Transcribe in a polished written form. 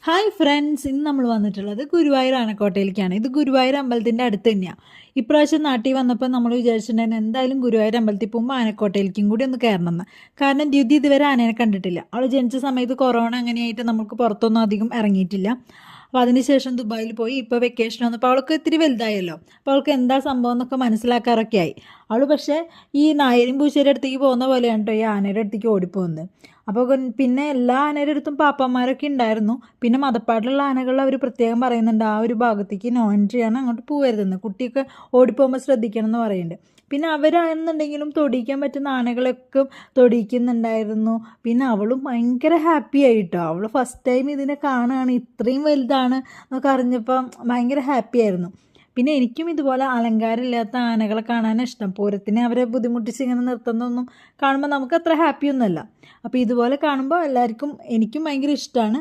Hi friends, ഇന്ന് നമ്മൾ വന്നിട്ടുള്ളത് ഗുരുവായൂർ ആനക്കോട്ടയിലേക്കാണ്. ഇത് ഗുരുവായൂർ അമ്പലത്തിൻ്റെ അടുത്ത് തന്നെയാണ്. ഇപ്രാവശ്യം നാട്ടിൽ വന്നപ്പോൾ നമ്മൾ വിചാരിച്ചിട്ടുണ്ടായിരുന്നു എന്തായാലും ഗുരുവായൂർ അമ്പലത്തിൽ പോകുമ്പോൾ ആനക്കോട്ടയിലേക്കും കൂടി ഒന്ന് കയറണം എന്ന്. കാരണം ദ്യുതി ഇതുവരെ ആനേനെ കണ്ടിട്ടില്ല. അവൾ ജനിച്ച സമയത്ത് കൊറോണ അങ്ങനെയായിട്ട് നമുക്ക് പുറത്തൊന്നും അധികം ഇറങ്ങിയിട്ടില്ല. അപ്പോൾ അതിനുശേഷം ദുബായിൽ പോയി. ഇപ്പോൾ വെക്കേഷൻ വന്നപ്പോൾ അവൾക്ക് ഇത്തിരി വലുതായല്ലോ. അപ്പോൾ അവൾക്ക് എന്താ സംഭവം എന്നൊക്കെ മനസ്സിലാക്കാറൊക്കെ ആയി. അവൾ പക്ഷേ ഈ നായരും പൂശ്ശേരി അടുത്തേക്ക് പോകുന്ന പോലെയാണ് കേട്ടോ ഈ ആനയുടെ അടുത്തേക്ക് ഓടിപ്പോകുന്നത്. അപ്പോൾ പിന്നെ എല്ലാ ആനയുടെ അടുത്തും പാപ്പന്മാരൊക്കെ ഉണ്ടായിരുന്നു. പിന്നെ മതപ്പാടിലുള്ള ആനകൾ അവർ പ്രത്യേകം പറയുന്നുണ്ട് ആ ഒരു ഭാഗത്തേക്ക് നോ എൻട്രി ആണ്, അങ്ങോട്ട് പോകരുതെന്ന്. കുട്ടിയൊക്കെ ഓടിപ്പോകുമ്പോൾ ശ്രദ്ധിക്കണം എന്ന് പറയുന്നുണ്ട്. പിന്നെ അവരാണെന്നുണ്ടെങ്കിലും തൊടിയിക്കാൻ പറ്റുന്ന ആനകളൊക്കെ തൊടിയിക്കുന്നുണ്ടായിരുന്നു. പിന്നെ അവളും ഭയങ്കര ഹാപ്പി ആയിട്ടോ. അവൾ ഫസ്റ്റ് ടൈം ഇതിനെ കാണുകയാണ്, ഇത്രയും വലുതാണ് എന്നൊക്കെ അറിഞ്ഞപ്പോൾ ഭയങ്കര ഹാപ്പി ആയിരുന്നു. പിന്നെ എനിക്കും ഇതുപോലെ അലങ്കാരമില്ലാത്ത ആനകളെ കാണാനാണ് ഇഷ്ടം. പൂരത്തിന് അവരെ ബുദ്ധിമുട്ടിച്ച് ഇങ്ങനെ നിർത്തുന്നതൊന്നും കാണുമ്പോൾ നമുക്ക് അത്ര ഹാപ്പിയൊന്നുമല്ല. അപ്പോൾ ഇതുപോലെ കാണുമ്പോൾ എല്ലാവർക്കും എനിക്കും ഭയങ്കര ഇഷ്ടമാണ്.